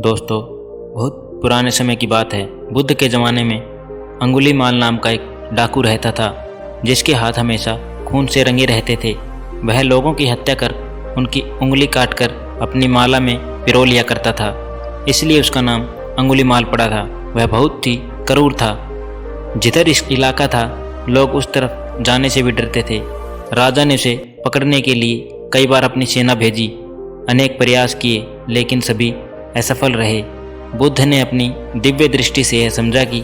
दोस्तों, बहुत पुराने समय की बात है। बुद्ध के ज़माने में अंगुलीमाल नाम का एक डाकू रहता था, जिसके हाथ हमेशा खून से रंगे रहते थे। वह लोगों की हत्या कर उनकी उंगली काटकर अपनी माला में पिरो लिया करता था, इसलिए उसका नाम अंगुलीमाल पड़ा था। वह बहुत ही क्रूर था। जिधर इस इलाका था, लोग उस तरफ जाने से भी डरते थे। राजा ने उसे पकड़ने के लिए कई बार अपनी सेना भेजी, अनेक प्रयास किए, लेकिन सभी असफल रहे। बुद्ध ने अपनी दिव्य दृष्टि से यह समझा कि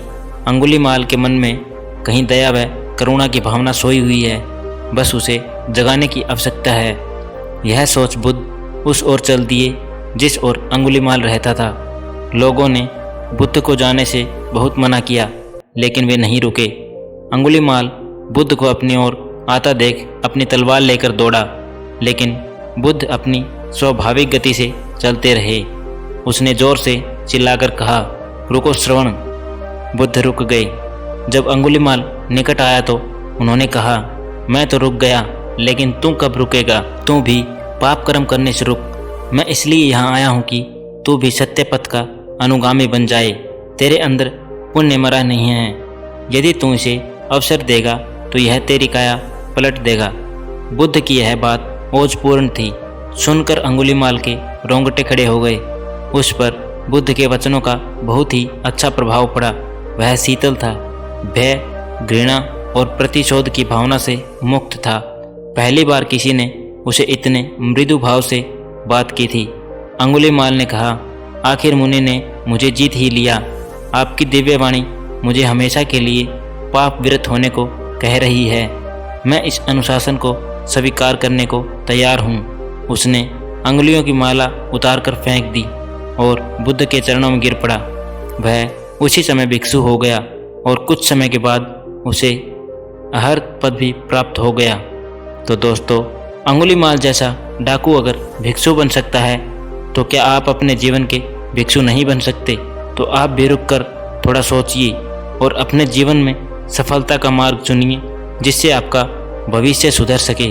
अंगुलीमाल के मन में कहीं दया व करुणा की भावना सोई हुई है, बस उसे जगाने की आवश्यकता है। यह सोच बुद्ध उस ओर चल दिए जिस ओर अंगुलीमाल रहता था। लोगों ने बुद्ध को जाने से बहुत मना किया, लेकिन वे नहीं रुके। अंगुलीमाल बुद्ध को अपनी ओर आता देख अपनी तलवार लेकर दौड़ा, लेकिन बुद्ध अपनी स्वाभाविक गति से चलते रहे। उसने जोर से चिल्लाकर कहा, रुको श्रवण। बुद्ध रुक गए। जब अंगुलीमाल निकट आया तो उन्होंने कहा, मैं तो रुक गया, लेकिन तू कब रुकेगा? तू भी पाप कर्म करने से रुक। मैं इसलिए यहाँ आया हूँ कि तू भी सत्य पथ का अनुगामी बन जाए। तेरे अंदर पुण्य मरा नहीं है। यदि तू इसे अवसर देगा तो यह तेरी काया पलट देगा। बुद्ध की यह बात ओजपूर्ण थी। सुनकर अंगुलीमाल के रोंगटे खड़े हो गए। उस पर बुद्ध के वचनों का बहुत ही अच्छा प्रभाव पड़ा। वह शीतल था, भय, घृणा और प्रतिशोध की भावना से मुक्त था। पहली बार किसी ने उसे इतने मृदु भाव से बात की थी। अंगुलीमाल ने कहा, आखिर मुनि ने मुझे जीत ही लिया। आपकी दिव्य वाणी मुझे हमेशा के लिए पाप विरत होने को कह रही है। मैं इस अनुशासन को स्वीकार करने को तैयार हूँ। उसने अंगुलियों की माला उतारकर फेंक दी और बुद्ध के चरणों में गिर पड़ा। वह उसी समय भिक्षु हो गया और कुछ समय के बाद उसे अरहत पद भी प्राप्त हो गया। तो दोस्तों, अंगुलीमाल जैसा डाकू अगर भिक्षु बन सकता है, तो क्या आप अपने जीवन के भिक्षु नहीं बन सकते? तो आप भी रुक कर थोड़ा सोचिए और अपने जीवन में सफलता का मार्ग चुनिए, जिससे आपका भविष्य सुधर सके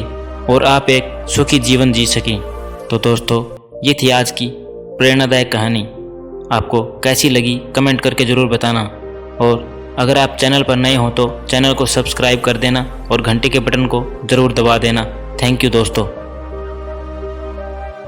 और आप एक सुखी जीवन जी सकें। तो दोस्तों, ये थी आज की प्रेरणादायक कहानी। आपको कैसी लगी कमेंट करके ज़रूर बताना, और अगर आप चैनल पर नए हो तो चैनल को सब्सक्राइब कर देना और घंटी के बटन को ज़रूर दबा देना। थैंक यू दोस्तों।